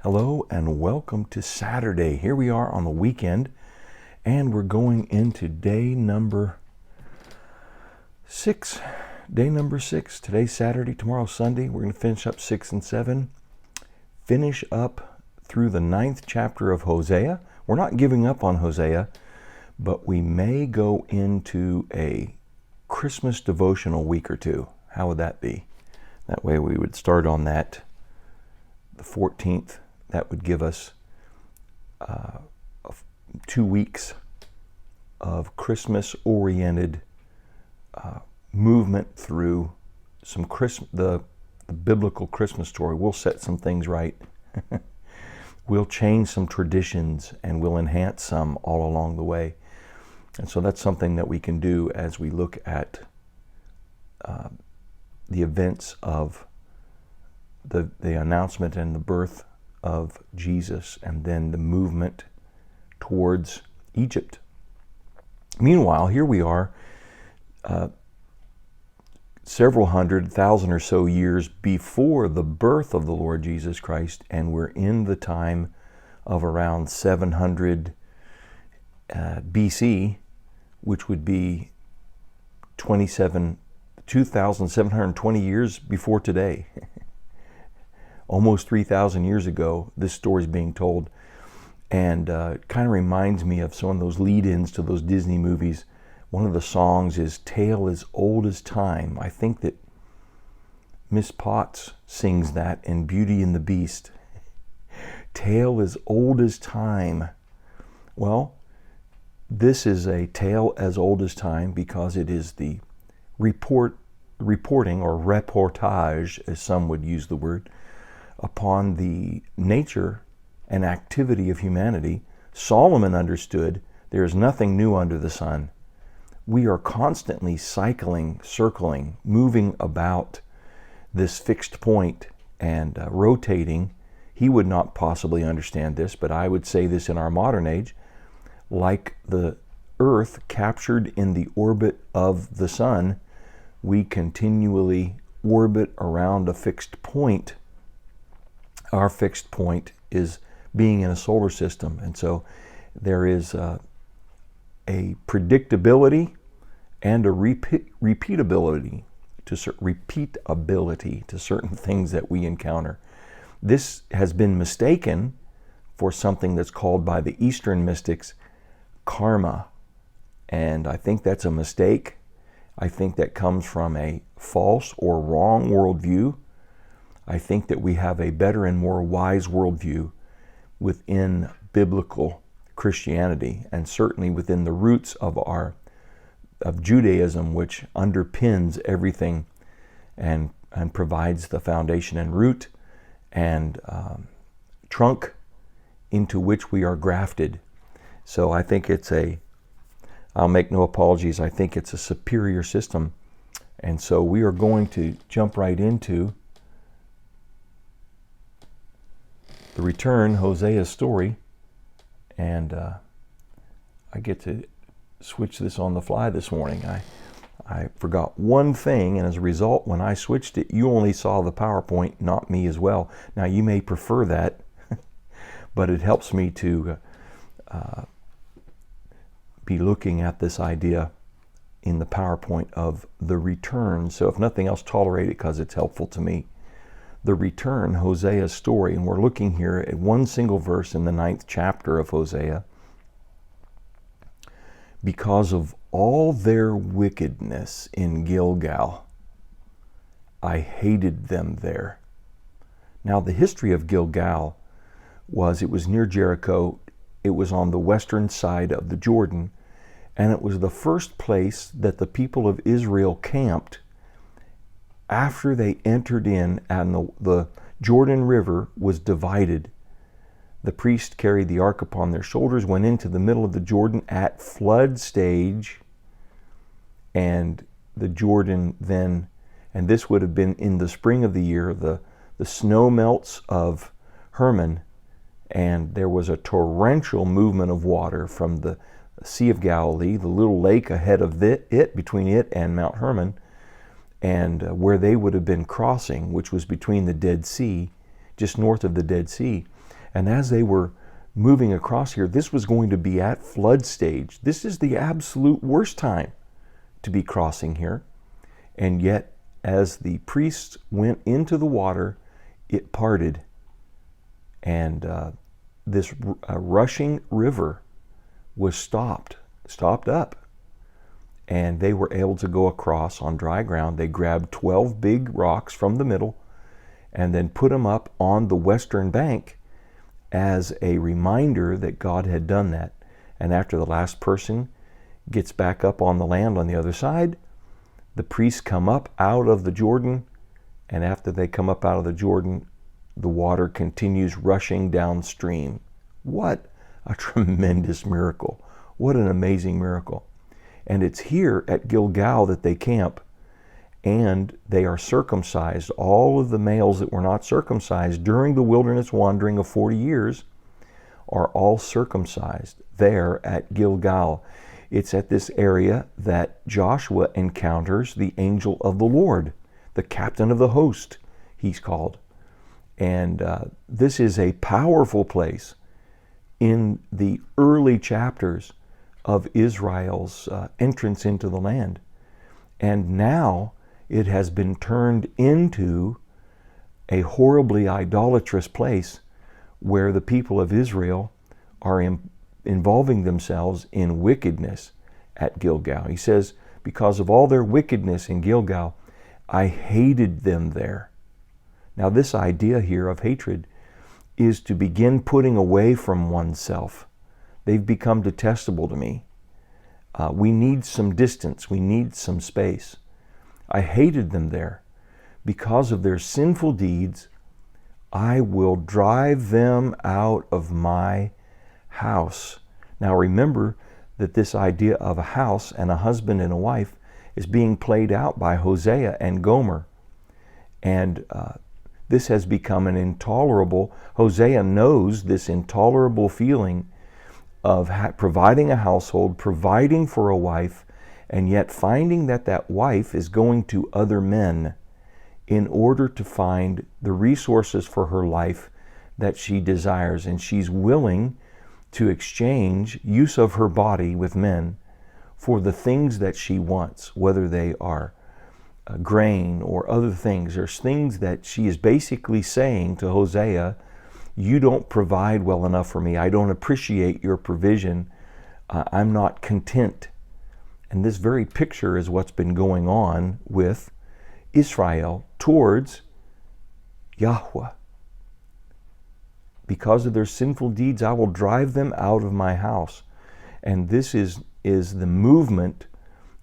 Hello and welcome to Saturday. Here we are on the weekend and we're going into day number 6. Today's Saturday, tomorrow's Sunday. We're going to finish up 6 and 7. Finish up through the 9th chapter of Hosea. We're not giving up on Hosea, but we may go into a Christmas devotional week or two. How would that be? That way we would start on that the 14th. That would give us 2 weeks of Christmas-oriented movement through some the biblical Christmas story. We'll set some things right. We'll change some traditions and we'll enhance some all along the way. And so that's something that we can do as we look at the events of the announcement and the birth of Jesus, and then the movement towards Egypt. Meanwhile, here we are, several 100,000 or so years before the birth of the Lord Jesus Christ, and we're in the time of around 700 BC, which would be 2,720 years before today. Almost 3,000 years ago, this story is being told. And it kind of reminds me of some of those lead-ins to those Disney movies. One of the songs is "Tale as Old as Time." I think that Miss Potts sings that in Beauty and the Beast. Tale as old as time. Well, this is a tale as old as time because it is the reporting or reportage, as some would use the word, upon the nature and activity of humanity. Solomon understood there is nothing new under the sun. We are constantly cycling, circling, moving about this fixed point and rotating. He would not possibly understand this, but I would say this in our modern age, like the earth captured in the orbit of the sun, we continually orbit around a fixed point. Our fixed point is being in a solar system, and so there is a predictability and a repeatability to certain things that we encounter. This has been mistaken for something that's called by the Eastern mystics karma, and I think that's a mistake. I think that comes from a false or wrong worldview. I think that we have a better and more wise worldview within biblical Christianity, and certainly within the roots of Judaism, which underpins everything and provides the foundation and root and trunk into which we are grafted. So I think I'll make no apologies, I think it's a superior system. And so we are going to jump right into the return, Hosea's story, and I get to switch this on the fly this morning. I forgot one thing, and as a result, when I switched it, you only saw the PowerPoint, not me as well. Now, you may prefer that, but it helps me to be looking at this idea in the PowerPoint of the return. So if nothing else, tolerate it because it's helpful to me. The return, Hosea's story, and we're looking here at one single verse in the 9th chapter of Hosea. Because of all their wickedness in Gilgal, I hated them there. Now, the history of Gilgal it was near Jericho. It was on the western side of the Jordan, and it was the first place that the people of Israel camped after they entered in, and the Jordan River was divided. The priests carried the ark upon their shoulders, went into the middle of the Jordan at flood stage, and the Jordan then, and this would have been in the spring of the year, the snow melts of Hermon, and there was a torrential movement of water from the Sea of Galilee, the little lake ahead of between it and Mount Hermon, and where they would have been crossing, which was between the Dead Sea, just north of the Dead Sea. And as they were moving across here, this was going to be at flood stage. This is the absolute worst time to be crossing here. And yet, as the priests went into the water, it parted. And this rushing river was stopped up. And they were able to go across on dry ground. They grabbed 12 big rocks from the middle and then put them up on the western bank as a reminder that God had done that. And after the last person gets back up on the land on the other side, the priests come up out of the Jordan, and after they come up out of the Jordan, the water continues rushing downstream. What a tremendous miracle. What an amazing miracle. And it's here at Gilgal that they camp, and they are circumcised. All of the males that were not circumcised during the wilderness wandering of 40 years are all circumcised there at Gilgal. It's at this area that Joshua encounters the angel of the Lord, the captain of the host, he's called. And this is a powerful place in the early chapters of Israel's entrance into the land. And now it has been turned into a horribly idolatrous place where the people of Israel are involving themselves in wickedness at Gilgal. He says, because of all their wickedness in Gilgal, I hated them there. Now this idea here of hatred is to begin putting away from oneself. They've become detestable to me. We need some distance. We need some space. I hated them there. Because of their sinful deeds, I will drive them out of my house. Now remember that this idea of a house and a husband and a wife is being played out by Hosea and Gomer. And this has become an intolerable, Hosea knows this intolerable feeling of providing a household, providing for a wife, and yet finding that that wife is going to other men in order to find the resources for her life that she desires. And she's willing to exchange use of her body with men for the things that she wants, whether they are grain or other things. There's things that she is basically saying to Hosea, you don't provide well enough for me. I don't appreciate your provision. I'm not content. And this very picture is what's been going on with Israel towards Yahweh. Because of their sinful deeds, I will drive them out of my house. And this is the movement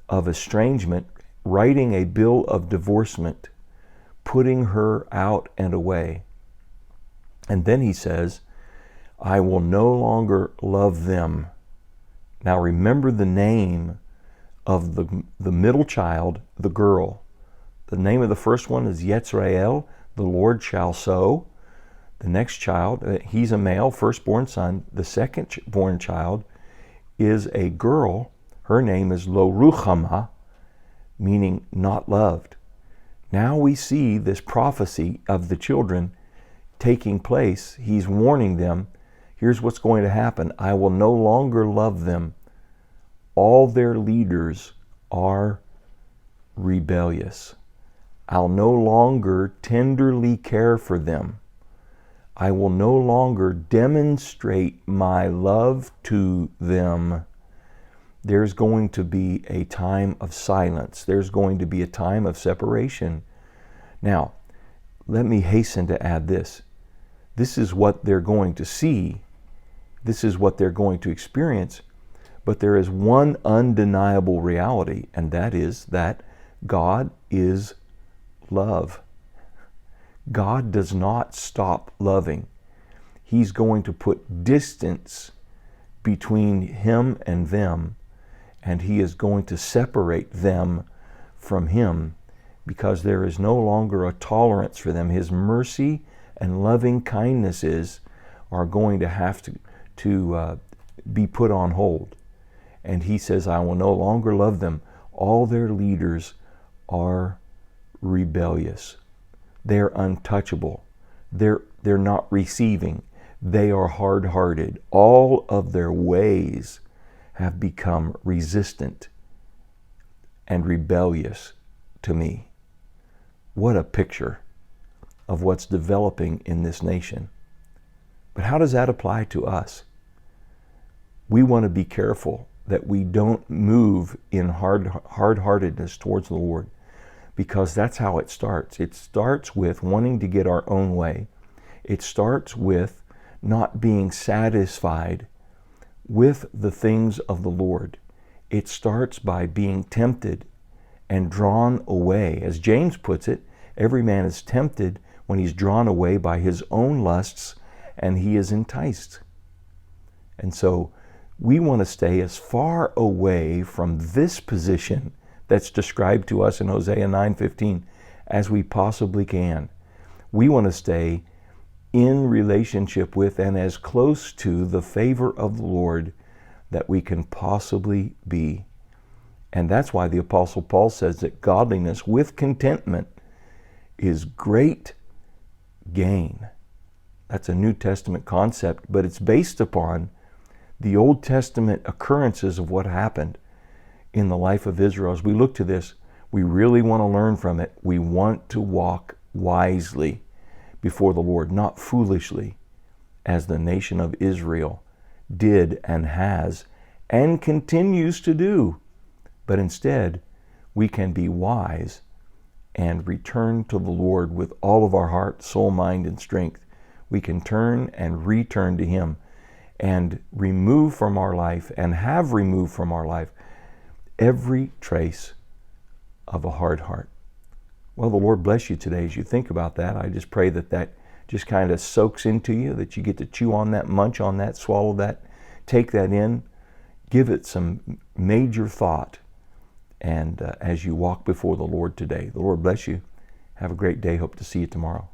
of estrangement, writing a bill of divorcement, putting her out and away. And then he says, I will no longer love them. Now remember the name of the middle child, the girl. The name of the first one is Yetzrael, the Lord shall sow. The next child, he's a male, firstborn son. The second born child is a girl. Her name is Lo Ruchama, meaning not loved. Now we see this prophecy of the children taking place. He's warning them, here's what's going to happen. I will no longer love them. All their leaders are rebellious. I'll no longer tenderly care for them. I will no longer demonstrate my love to them. There's going to be a time of silence. There's going to be a time of separation. Now, let me hasten to add this. This is what they're going to see. This is what they're going to experience. But there is one undeniable reality, and that is that God is love. God does not stop loving. He's going to put distance between him and them, and he is going to separate them from him because there is no longer a tolerance for them. His mercy and loving kindnesses are going to have to be put on hold. And he says, I will no longer love them. All their leaders are rebellious. They're untouchable. They're not receiving. They are hard-hearted. All of their ways have become resistant and rebellious to me. What a picture of what's developing in this nation. But how does that apply to us? We want to be careful that we don't move in hard-heartedness towards the Lord, because that's how it starts. It starts with wanting to get our own way. It starts with not being satisfied with the things of the Lord. It starts by being tempted and drawn away. As James puts it, every man is tempted when he's drawn away by his own lusts and he is enticed. And so we want to stay as far away from this position that's described to us in Hosea 9:15 as we possibly can. We want to stay in relationship with and as close to the favor of the Lord that we can possibly be. And that's why the Apostle Paul says that godliness with contentment is great gain. That's a New Testament concept, but it's based upon the Old Testament occurrences of what happened in the life of Israel. As we look to this, we really want to learn from it. We want to walk wisely before the Lord, not foolishly, as the nation of Israel did and has and continues to do. But instead, we can be wise and return to the Lord with all of our heart, soul, mind, and strength. We can turn and return to Him and remove from our life, and have removed from our life, every trace of a hard heart. Well, the Lord bless you today as you think about that. I just pray that that just kind of soaks into you, that you get to chew on that, munch on that, swallow that, take that in, give it some major thought, and as you walk before the Lord today. The Lord bless you. Have a great day. Hope to see you tomorrow.